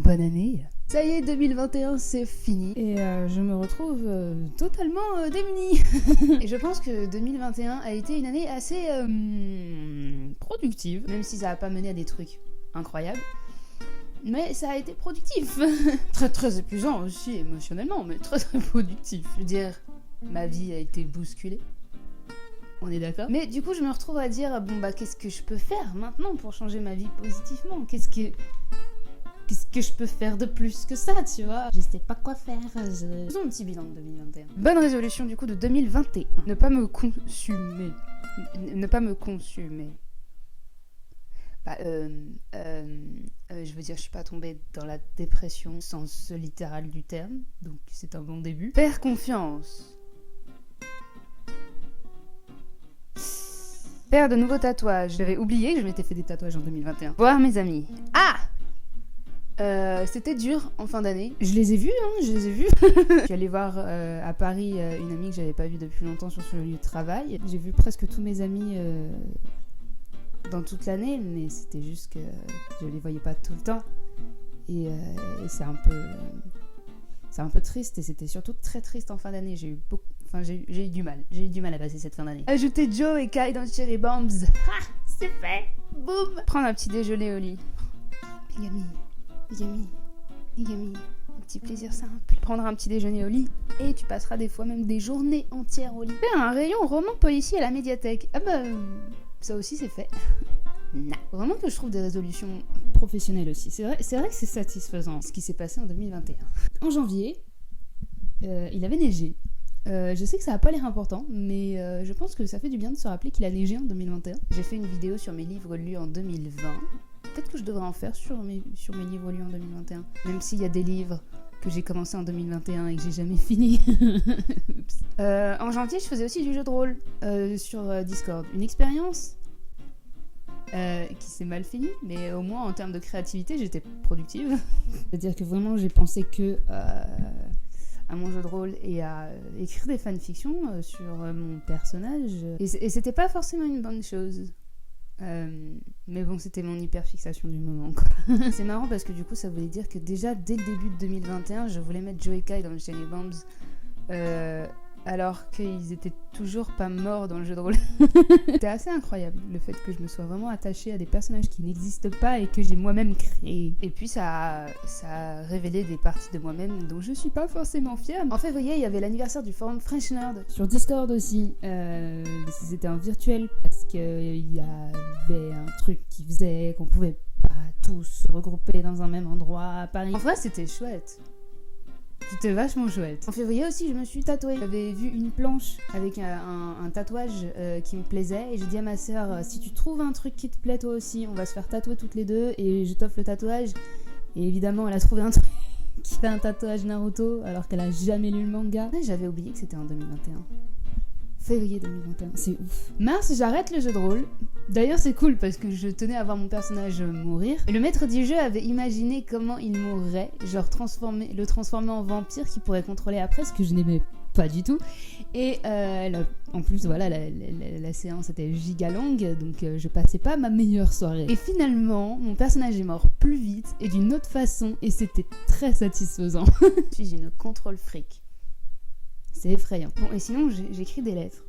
bonne année. Ça y est, 2021 c'est fini et je me retrouve totalement démunie. Et je pense que 2021 a été une année assez productive, même si ça n'a pas mené à des trucs incroyables. Mais ça a été productif. Très très épuisant aussi émotionnellement, mais très très productif. Je veux dire, ma vie a été bousculée. On est d'accord. Mais du coup, je me retrouve à dire, bon bah qu'est-ce que je peux faire maintenant pour changer ma vie positivement ? Qu'est-ce que je peux faire de plus que ça, tu vois ? Je sais pas quoi faire. Faisons un petit bilan de 2021. Bonne résolution du coup de 2021. Ne pas me consumer. Ne pas me consumer. Bah, je veux dire, je suis pas tombée dans la dépression, sens littéral du terme, donc c'est un bon début. Faire confiance. Faire de nouveaux tatouages. J'avais oublié que je m'étais fait des tatouages en 2021. Voir mes amis. Ah! C'était dur en fin d'année. Je les ai vus. Je suis allée voir à Paris une amie que j'avais pas vue depuis longtemps sur le lieu de travail. J'ai vu presque tous mes amis dans toute l'année, mais c'était juste que je les voyais pas tout le temps. Et c'est un peu triste, et c'était surtout très triste en fin d'année. J'ai eu du mal à passer cette fin d'année. Ajouter Joe et Kai dans Cherry Bombs. Ah, c'est fait. Boum. Prendre un petit déjeuner au lit. Les amis, un petit plaisir simple. Prendre un petit déjeuner au lit, et tu passeras des fois même des journées entières au lit. Faire un rayon roman policier à la médiathèque. Ah bah, ça aussi c'est fait. Non. Vraiment que je trouve des résolutions professionnelles aussi. C'est vrai que c'est satisfaisant ce qui s'est passé en 2021. En janvier, il avait neigé. Je sais que ça n'a pas l'air important, mais je pense que ça fait du bien de se rappeler qu'il a neigé en 2021. J'ai fait une vidéo sur mes livres lus en 2020. Peut-être que je devrais en faire sur mes livres lus en 2021. Même s'il y a des livres que j'ai commencé en 2021 et que j'ai jamais fini. En janvier, je faisais aussi du jeu de rôle sur Discord. Une expérience qui s'est mal finie, mais au moins en termes de créativité, j'étais productive. C'est-à-dire que vraiment, j'ai pensé que à mon jeu de rôle et à écrire des fanfictions sur mon personnage. Et c'était pas forcément une bonne chose. Mais bon, c'était mon hyperfixation du moment, quoi. C'est marrant parce que du coup, ça voulait dire que déjà, dès le début de 2021, je voulais mettre Joe et Kai dans le Cherry Bombs, alors qu'ils étaient toujours pas morts dans le jeu de rôle. C'était assez incroyable, le fait que je me sois vraiment attachée à des personnages qui n'existent pas et que j'ai moi-même créés. Et puis ça a révélé des parties de moi-même dont je suis pas forcément fière. En février, il y avait l'anniversaire du forum French Nerd sur Discord aussi. C'était en virtuel parce qu'il y avait un truc qui faisait qu'on pouvait pas tous se regrouper dans un même endroit à Paris. En vrai, c'était chouette. C'était vachement chouette. En février aussi, je me suis tatouée. J'avais vu une planche avec un tatouage qui me plaisait. Et j'ai dit à ma sœur, si tu trouves un truc qui te plaît toi aussi, on va se faire tatouer toutes les deux et je t'offre le tatouage. Et évidemment, elle a trouvé un truc qui fait un tatouage Naruto alors qu'elle a jamais lu le manga. J'avais oublié que c'était en 2021. Février 2021, c'est ouf. Mars, j'arrête le jeu de rôle. D'ailleurs, c'est cool parce que je tenais à voir mon personnage mourir. Et le maître du jeu avait imaginé comment il mourrait, genre le transformer en vampire qu'il pourrait contrôler après, ce que je n'aimais pas du tout. Et en plus, voilà, la séance était giga longue, donc je passais pas ma meilleure soirée. Et finalement, mon personnage est mort plus vite et d'une autre façon, et c'était très satisfaisant. Je suis une contrôle fric. C'est effrayant. Bon, et sinon, j'écris des lettres.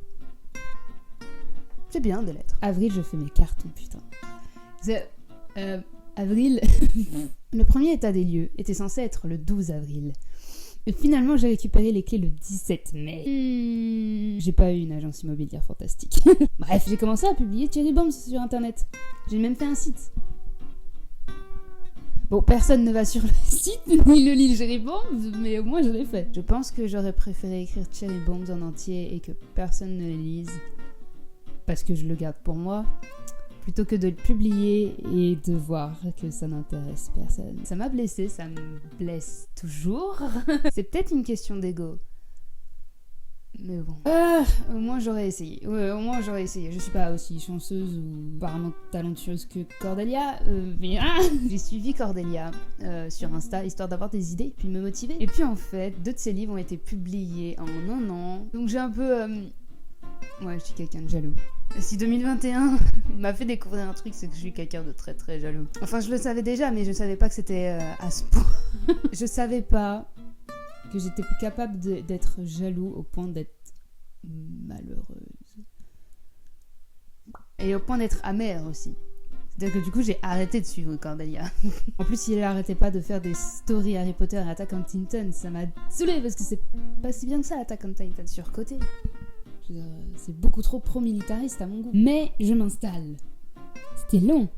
C'est bien, des lettres. Avril, je fais mes cartons, putain. Avril, le premier état des lieux était censé être le 12 avril. Et finalement, j'ai récupéré les clés le 17 mai. J'ai pas eu une agence immobilière fantastique. Bref, j'ai commencé à publier Cherry Bombs sur internet. J'ai même fait un site. Bon, personne ne va sur le site ni le lit Cherry Bombs, mais au moins je l'ai fait. Je pense que j'aurais préféré écrire Cherry Bombs en entier et que personne ne le lise, parce que je le garde pour moi, plutôt que de le publier et de voir que ça n'intéresse personne. Ça m'a blessée, ça me blesse toujours. C'est peut-être une question d'ego. Mais bon. Au moins j'aurais essayé. Ouais, au moins j'aurais essayé. Je suis pas aussi chanceuse ou apparemment talentueuse que Cordelia. Mais j'ai suivi Cordelia sur Insta, histoire d'avoir des idées et puis me motiver. Et puis en fait, 2 de ses livres ont été publiés en 1 an. Donc j'ai un peu... Ouais, je suis quelqu'un de jaloux. Si 2021 m'a fait découvrir un truc, c'est que je suis quelqu'un de très très jaloux. Enfin, je le savais déjà, mais je savais pas que c'était à ce point. Je savais pas que j'étais capable d'être jaloux au point d'être malheureuse. Et au point d'être amère aussi. C'est-à-dire que du coup, j'ai arrêté de suivre Cordelia. En plus, il arrêtait pas de faire des stories Harry Potter et Attack on Titan. Ça m'a saoulée parce que c'est pas si bien que ça, Attack on Titan, surcoté. C'est beaucoup trop pro-militariste à mon goût. Mais je m'installe. C'était long.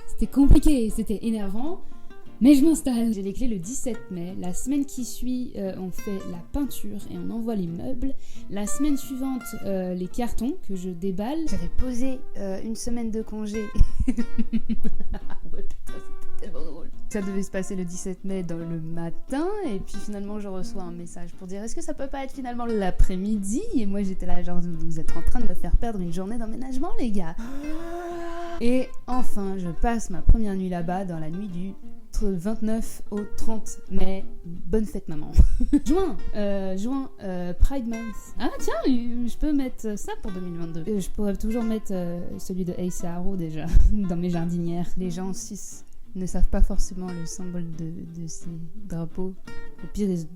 C'était compliqué. C'était énervant. Mais je m'installe. J'ai les clés le 17 mai. La semaine qui suit, on fait la peinture et on envoie les meubles. La semaine suivante, les cartons que je déballe. J'avais posé une semaine de congé. Ouais, putain, c'était tellement drôle. Ça devait se passer le 17 mai dans le matin. Et puis finalement, je reçois un message pour dire est-ce que ça peut pas être finalement l'après-midi? Et moi, j'étais là, genre, vous êtes en train de me faire perdre une journée d'emménagement, les gars. Et enfin, je passe ma première nuit là-bas dans la nuit du 29 au 30 mai. Bonne fête, maman. Juin, Pride Month. Ah tiens, je peux mettre ça pour 2022. Je pourrais toujours mettre celui de Ace Arrow déjà dans mes jardinières. Les gens cis ne savent pas forcément le symbole de ces drapeaux. Au pire, ils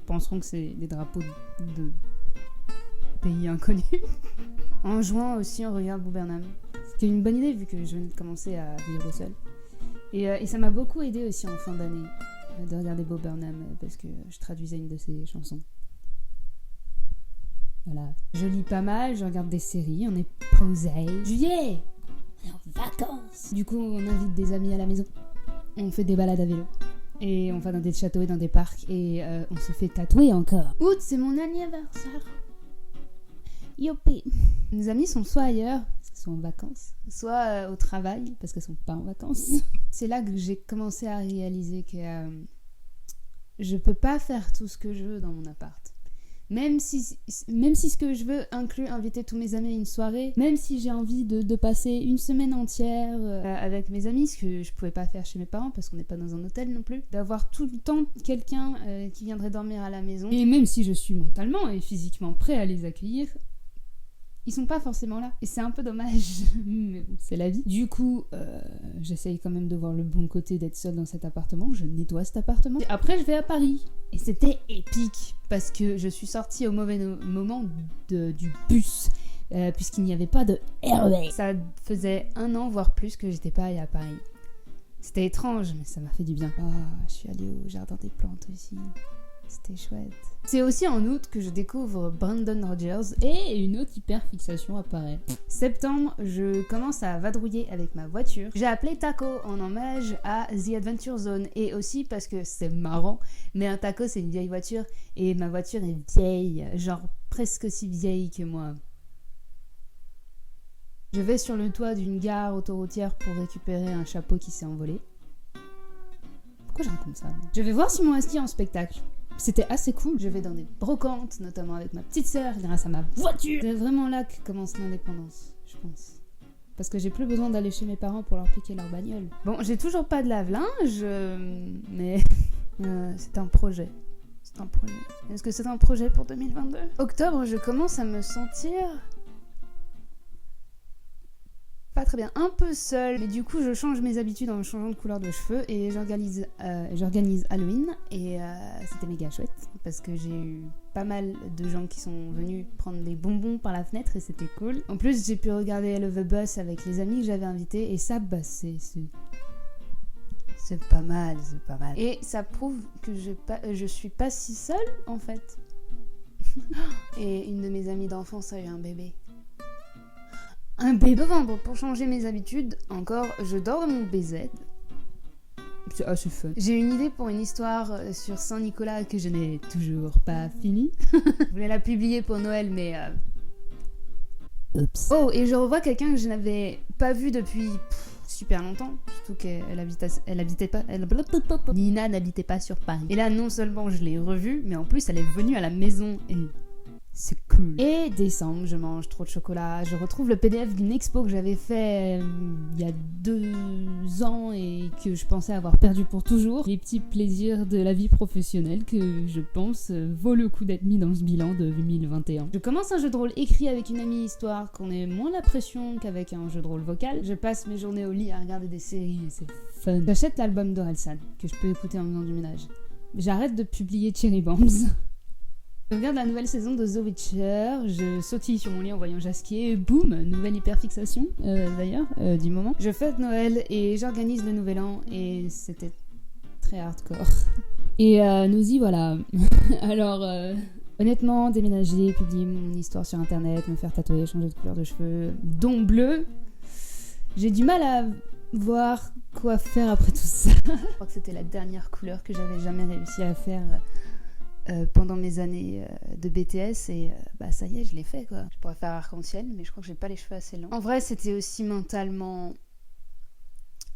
penseront que c'est des drapeaux de pays inconnus. En juin aussi, on regarde Bo Burnham. C'était une bonne idée vu que je venais de commencer à vivre seule. Et ça m'a beaucoup aidé aussi en fin d'année de regarder Bo Burnham parce que je traduisais une de ses chansons. Voilà. Je lis pas mal, je regarde des séries, on est posé. Juillet, on est en vacances. Du coup, on invite des amis à la maison. On fait des balades à vélo. Et on va dans des châteaux et dans des parcs. Et on se fait tatouer encore. Août, c'est mon anniversaire. Youpi. Mes amis sont soit ailleurs, parce qu'ils sont en vacances, soit au travail, parce qu'elles sont pas en vacances. C'est là que j'ai commencé à réaliser que je peux pas faire tout ce que je veux dans mon appart. Même si ce que je veux inclut inviter tous mes amis à une soirée, même si j'ai envie de passer une semaine entière avec mes amis, ce que je pouvais pas faire chez mes parents parce qu'on n'est pas dans un hôtel non plus, d'avoir tout le temps quelqu'un qui viendrait dormir à la maison. Et même si je suis mentalement et physiquement prêt à les accueillir, ils sont pas forcément là. Et c'est un peu dommage, mais bon, c'est la vie. Du coup, j'essaye quand même de voir le bon côté d'être seule dans cet appartement. Je nettoie cet appartement. Et après, je vais à Paris. Et c'était épique, parce que je suis sortie au mauvais moment du bus, puisqu'il n'y avait pas de RER. Ça faisait 1 an, voire plus, que j'étais pas allée à Paris. C'était étrange, mais ça m'a fait du bien. Je suis allée au jardin des plantes aussi. C'était chouette. C'est aussi en août que je découvre Brandon Rogers et une autre hyperfixation apparaît. Septembre, je commence à vadrouiller avec ma voiture. J'ai appelé Taco en hommage à The Adventure Zone et aussi parce que c'est marrant, mais un Taco c'est une vieille voiture et ma voiture est vieille, genre presque aussi vieille que moi. Je vais sur le toit d'une gare autoroutière pour récupérer un chapeau qui s'est envolé. Pourquoi je raconte ça? Je vais voir Simon Astier en spectacle. C'était assez cool. Je vais dans des brocantes, notamment avec ma petite sœur, grâce à ma voiture. C'est vraiment là que commence l'indépendance, je pense. Parce que j'ai plus besoin d'aller chez mes parents pour leur piquer leur bagnole. Bon, j'ai toujours pas de lave-linge, mais c'est un projet. C'est un projet. Est-ce que c'est un projet pour 2022? Octobre, je commence à me sentir pas très bien, un peu seule, mais du coup je change mes habitudes en changeant de couleur de cheveux et j'organise Halloween et c'était méga chouette parce que j'ai eu pas mal de gens qui sont venus prendre des bonbons par la fenêtre et c'était cool. En plus j'ai pu regarder Hello the Bus avec les amis que j'avais invités et ça c'est pas mal, c'est pas mal. Et ça prouve que je suis pas si seule en fait. Et une de mes amies d'enfance a eu un bébé. Un bébé. Novembre, pour changer mes habitudes, encore, je dors dans mon BZ. C'est assez fun. J'ai une idée pour une histoire sur Saint-Nicolas que je n'ai toujours pas finie. Je voulais la publier pour Noël, mais... Oups. Oh, et je revois quelqu'un que je n'avais pas vu depuis super longtemps. Surtout qu'elle habitait pas... Nina n'habitait pas sur Paris. Et là, non seulement je l'ai revue, mais en plus, elle est venue à la maison et... c'est cool. Et décembre, je mange trop de chocolat. Je retrouve le PDF d'une expo que j'avais fait il y a 2 ans et que je pensais avoir perdu pour toujours. Les petits plaisirs de la vie professionnelle que je pense vaut le coup d'être mis dans ce bilan de 2021. Je commence un jeu de rôle écrit avec une amie histoire qu'on ait moins la pression qu'avec un jeu de rôle vocal. Je passe mes journées au lit à regarder des séries et c'est fun. J'achète l'album d'Orelsan que je peux écouter en faisant du ménage. J'arrête de publier Cherry Bombs. Je regarde la nouvelle saison de The Witcher, je sautille sur mon lit en voyant Jasquier, boum, nouvelle hyperfixation d'ailleurs, du moment. Je fête Noël et j'organise le nouvel an et c'était très hardcore. Et nous y voilà. Alors, honnêtement, déménager, publier mon histoire sur internet, me faire tatouer, changer de couleur de cheveux, dons bleus, j'ai du mal à voir quoi faire après tout ça. Je crois que c'était la dernière couleur que j'avais jamais réussi à faire pendant mes années de BTS et ça y est, je l'ai fait quoi. Je pourrais faire arc-en-ciel, mais je crois que j'ai pas les cheveux assez longs. En vrai, c'était aussi mentalement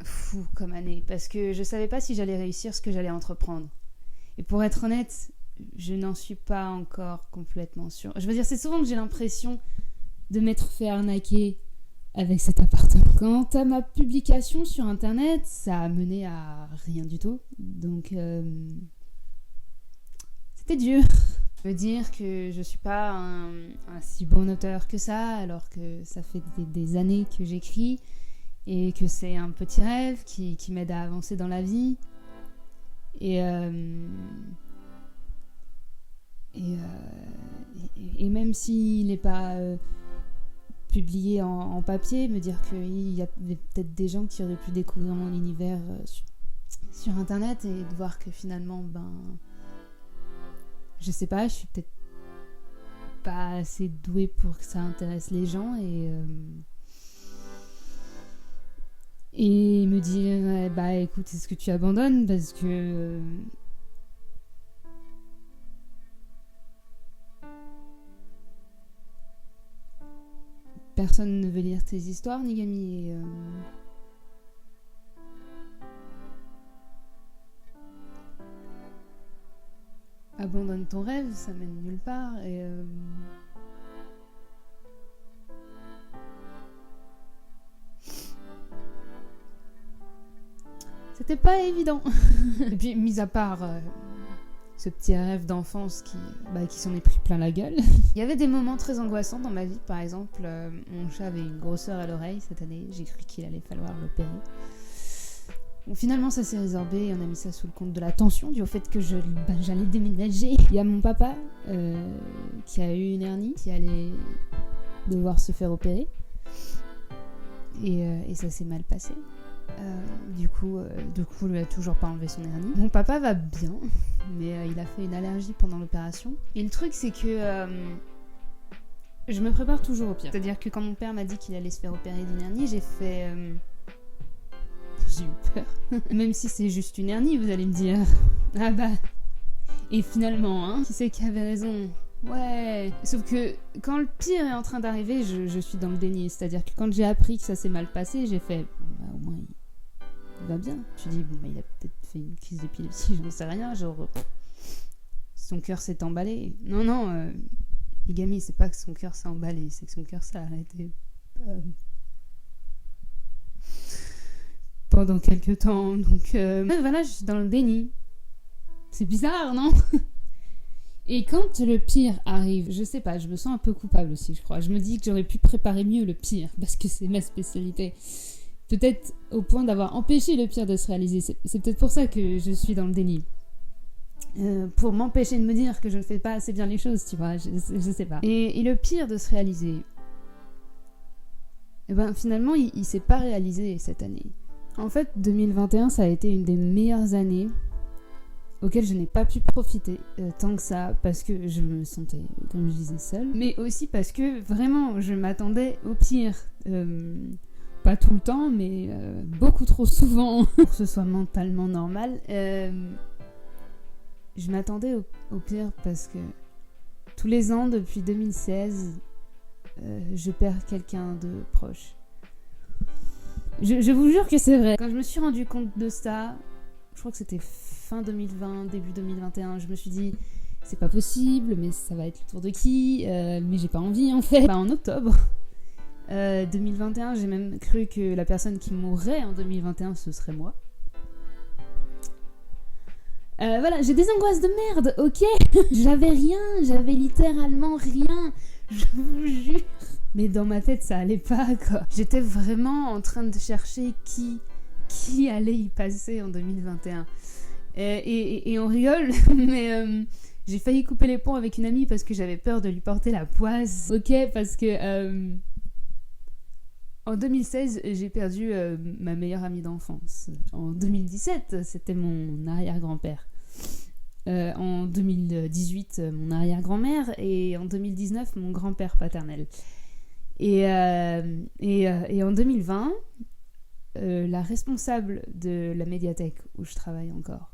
fou comme année parce que je savais pas si j'allais réussir ce que j'allais entreprendre. Et pour être honnête, je n'en suis pas encore complètement sûre. Je veux dire, c'est souvent que j'ai l'impression de m'être fait arnaquer avec cet appartement. Quant à ma publication sur internet, ça a mené à rien du tout. Donc c'était dur. Je veux dire que je suis pas un si bon auteur que ça, alors que ça fait des années que j'écris et que c'est un petit rêve qui m'aide à avancer dans la vie. Et même s'il n'est pas publié en papier, me dire qu'il y avait peut-être des gens qui auraient pu découvrir mon univers sur internet et de voir que finalement, je sais pas, je suis peut-être pas assez douée pour que ça intéresse les gens et me dire écoute, est-ce que tu abandonnes parce que personne ne veut lire tes histoires, Nigami, et abandonne ton rêve, ça mène nulle part et c'était pas évident. Et puis mis à part ce petit rêve d'enfance qui s'en est pris plein la gueule. Il y avait des moments très angoissants dans ma vie, par exemple mon chat avait une grosseur à l'oreille cette année, j'ai cru qu'il allait falloir l'opérer. Bon, finalement, ça s'est résorbé et on a mis ça sous le compte de la tension, dû au fait que j'allais déménager. Il y a mon papa qui a eu une hernie, qui allait devoir se faire opérer. Et ça s'est mal passé. Du coup, lui a toujours pas enlevé son hernie. Mon papa va bien, mais il a fait une allergie pendant l'opération. Et le truc, c'est que je me prépare toujours au pire. C'est-à-dire que quand mon père m'a dit qu'il allait se faire opérer d'une hernie, j'ai eu peur. Même si c'est juste une hernie, vous allez me dire. Ah bah. Et finalement, qui c'est qui avait raison ? Ouais. Sauf que quand le pire est en train d'arriver, je suis dans le déni. C'est-à-dire que quand j'ai appris que ça s'est mal passé, j'ai fait au moins il va bien. Je me dis il a peut-être fait une crise d'épilepsie, j'en sais rien. Genre son cœur s'est emballé. Non, Nigami, c'est pas que son cœur s'est emballé, c'est que son cœur s'est arrêté. Pendant quelques temps, donc voilà, je suis dans le déni. C'est bizarre, non ? Et quand le pire arrive, je sais pas, je me sens un peu coupable aussi, je crois. Je me dis que j'aurais pu préparer mieux le pire, parce que c'est ma spécialité. Peut-être au point d'avoir empêché le pire de se réaliser. C'est peut-être pour ça que je suis dans le déni. Pour m'empêcher de me dire que je ne fais pas assez bien les choses, tu vois, je sais pas. Et le pire de se réaliser, finalement, il s'est pas réalisé cette année. En fait, 2021, ça a été une des meilleures années auxquelles je n'ai pas pu profiter tant que ça, parce que je me sentais, comme je disais, seule, mais aussi parce que, vraiment, je m'attendais au pire. Pas tout le temps, mais beaucoup trop souvent, pour que ce soit mentalement normal. Je m'attendais au pire parce que tous les ans, depuis 2016, je perds quelqu'un de proche. Je vous jure que c'est vrai. Quand je me suis rendu compte de ça, je crois que c'était fin 2020, début 2021, je me suis dit, c'est pas possible, mais ça va être le tour de qui, mais j'ai pas envie en fait. En octobre 2021, j'ai même cru que la personne qui mourrait en 2021, ce serait moi. Voilà, j'ai des angoisses de merde, ok. J'avais littéralement rien, je vous jure. Mais dans ma tête, ça allait pas, quoi. J'étais vraiment en train de chercher qui allait y passer en 2021. Et on rigole, mais j'ai failli couper les ponts avec une amie parce que j'avais peur de lui porter la poisse. Ok, parce que en 2016, j'ai perdu ma meilleure amie d'enfance. En 2017, c'était mon arrière-grand-père. En 2018, mon arrière-grand-mère. Et en 2019, mon grand-père paternel. Et en 2020, la responsable de la médiathèque où je travaille encore.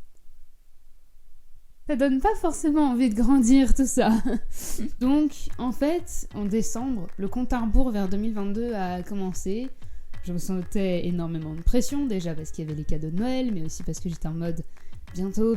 Ça donne pas forcément envie de grandir, tout ça. Donc, en fait, en décembre, le compte à rebours vers 2022 a commencé. Je ressentais énormément de pression, déjà parce qu'il y avait les cadeaux de Noël, mais aussi parce que j'étais en mode bientôt,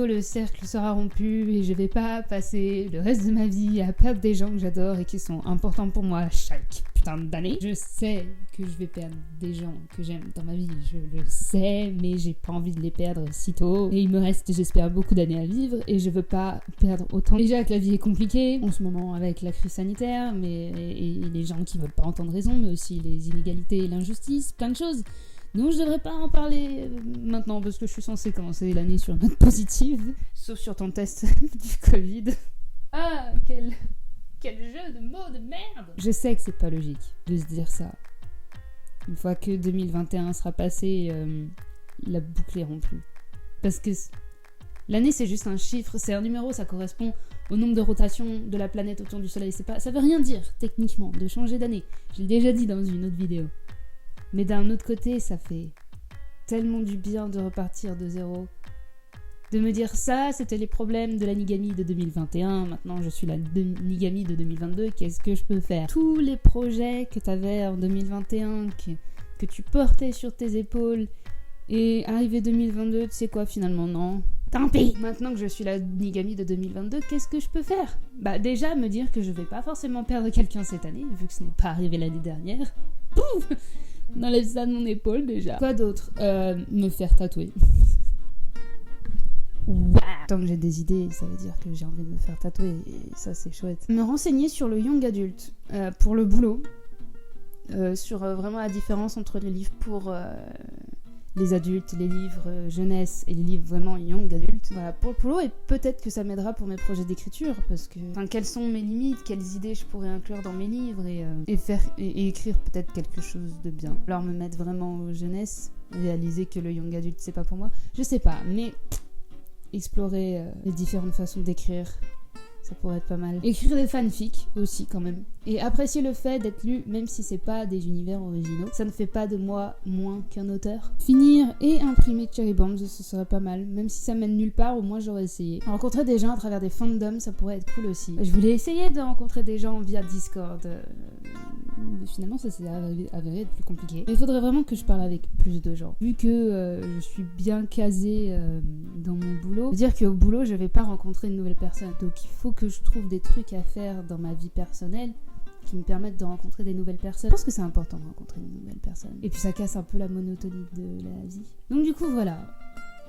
le cercle sera rompu et je vais pas passer le reste de ma vie à perdre des gens que j'adore et qui sont importants pour moi chaque putain d'année. Je sais que je vais perdre des gens que j'aime dans ma vie, je le sais, mais j'ai pas envie de les perdre si tôt. Et il me reste, j'espère, beaucoup d'années à vivre et je veux pas perdre autant. Déjà que la vie est compliquée en ce moment avec la crise sanitaire, et les gens qui veulent pas entendre raison, mais aussi les inégalités et l'injustice, plein de choses. Donc je devrais pas en parler maintenant parce que je suis censée commencer l'année sur une note positive, sauf sur ton test du Covid. Ah, quel jeu de mots de merde! Je sais que c'est pas logique de se dire ça. Une fois que 2021 sera passé, la boucle est rompue. Parce que l'année c'est juste un chiffre, c'est un numéro, ça correspond au nombre de rotations de la planète autour du soleil. Ça veut rien dire, techniquement, de changer d'année. Je l'ai déjà dit dans une autre vidéo. Mais d'un autre côté, ça fait tellement du bien de repartir de zéro. De me dire ça, c'était les problèmes de la Nigami de 2021, maintenant je suis la Nigami de 2022, qu'est-ce que je peux faire? Tous les projets que t'avais en 2021, que tu portais sur tes épaules, et arrivé 2022, tu sais quoi finalement, non. Tant pis! Maintenant que je suis la Nigami de 2022, qu'est-ce que je peux faire? Bah déjà me dire que je vais pas forcément perdre quelqu'un cette année, vu que ce n'est pas arrivé l'année dernière. Pouf! On enlève ça de mon épaule déjà. Quoi d'autre? Me faire tatouer. Wow. Tant que j'ai des idées, ça veut dire que j'ai envie de me faire tatouer et ça c'est chouette. Me renseigner sur le young adulte pour le boulot. Sur vraiment la différence entre les livres pour les adultes, les livres jeunesse et les livres vraiment young adultes. Voilà, pour le boulot, et peut-être que ça m'aidera pour mes projets d'écriture, parce que quelles sont mes limites, quelles idées je pourrais inclure dans mes livres et écrire peut-être quelque chose de bien. Alors me mettre vraiment jeunesse, réaliser que le young adulte c'est pas pour moi, je sais pas, mais explorer les différentes façons d'écrire, ça pourrait être pas mal. Écrire des fanfics aussi quand même. Et apprécier le fait d'être lu, même si c'est pas des univers originaux. Ça ne fait pas de moi moins qu'un auteur. Finir et imprimer Cherry Bombs, ce serait pas mal. Même si ça mène nulle part, au moins j'aurais essayé. Rencontrer des gens à travers des fandoms, ça pourrait être cool aussi. Je voulais essayer de rencontrer des gens via Discord. Mais finalement, ça s'est avéré être plus compliqué. Mais il faudrait vraiment que je parle avec plus de gens. Vu que je suis bien casée dans mon boulot, ça veut dire qu'au boulot, je vais pas rencontrer une nouvelle personne. Donc il faut que je trouve des trucs à faire dans ma vie personnelle qui me permettent de rencontrer des nouvelles personnes. Je pense que c'est important de rencontrer une nouvelle personne. Et puis ça casse un peu la monotonie de la vie. Donc du coup, voilà.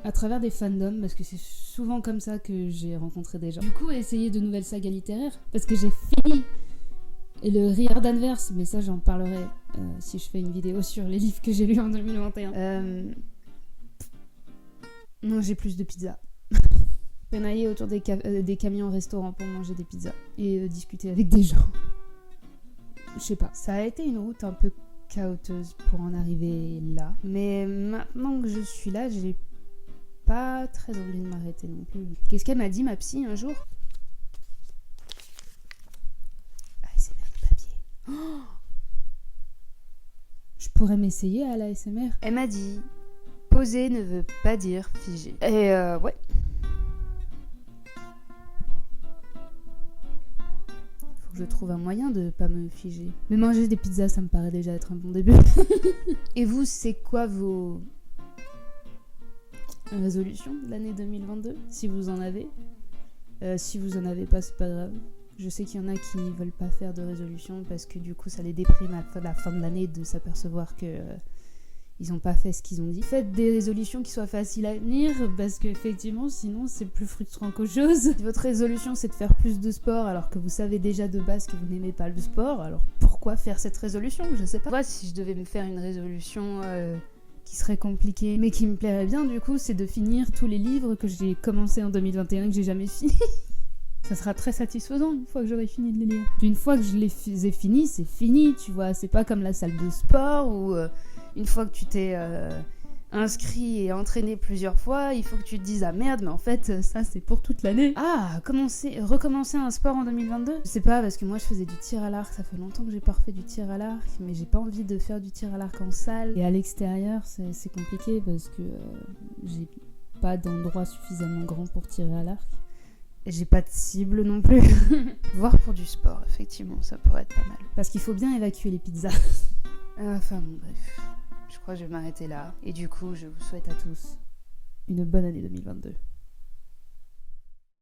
À travers des fandoms, parce que c'est souvent comme ça que j'ai rencontré des gens. Du coup, essayer de nouvelles sagas littéraires, parce que j'ai fini le Rire d'Anvers, mais ça j'en parlerai si je fais une vidéo sur les livres que j'ai lus en 2021. Non, j'ai plus de pizza. Penailler autour des camions restaurants pour manger des pizzas et discuter avec des gens. Je sais pas, ça a été une route un peu chaotique pour en arriver là. Mais maintenant que je suis là, j'ai pas très envie de m'arrêter non plus. Qu'est-ce qu'elle m'a dit, ma psy, un jour? ASMR de papier. Oh, je pourrais m'essayer à l'ASMR. Elle m'a dit, poser ne veut pas dire figer. Et ouais. Je trouve un moyen de pas me figer. Mais manger des pizzas, ça me paraît déjà être un bon début. Et vous, c'est quoi vos résolutions de l'année 2022, si vous en avez? Si vous en avez pas, c'est pas grave. Je sais qu'il y en a qui veulent pas faire de résolution parce que du coup ça les déprime à la fin de l'année de s'apercevoir que ils ont pas fait ce qu'ils ont dit. Faites des résolutions qui soient faciles à tenir parce qu'effectivement sinon c'est plus frustrant qu'autre chose. Si votre résolution c'est de faire plus de sport alors que vous savez déjà de base que vous n'aimez pas le sport, alors pourquoi faire cette résolution? Je sais pas. Moi si je devais me faire une résolution qui serait compliquée mais qui me plairait bien du coup, c'est de finir tous les livres que j'ai commencé en 2021 et que j'ai jamais fini. Ça sera très satisfaisant une fois que j'aurai fini de les lire. Une fois que je les ai finis, c'est fini, tu vois. C'est pas comme la salle de sport où une fois que tu t'es inscrit et entraîné plusieurs fois, il faut que tu te dises « Ah merde, mais en fait, ça c'est pour toute l'année. » Ah, recommencer un sport en 2022 ? Je sais pas, parce que moi je faisais du tir à l'arc, ça fait longtemps que j'ai pas refait du tir à l'arc, mais j'ai pas envie de faire du tir à l'arc en salle. Et à l'extérieur, c'est compliqué parce que j'ai pas d'endroit suffisamment grand pour tirer à l'arc. J'ai pas de cible non plus. Voir pour du sport, effectivement, ça pourrait être pas mal. Parce qu'il faut bien évacuer les pizzas. Enfin bon, bref. Je crois que je vais m'arrêter là. Et du coup, je vous souhaite à tous une bonne année 2022.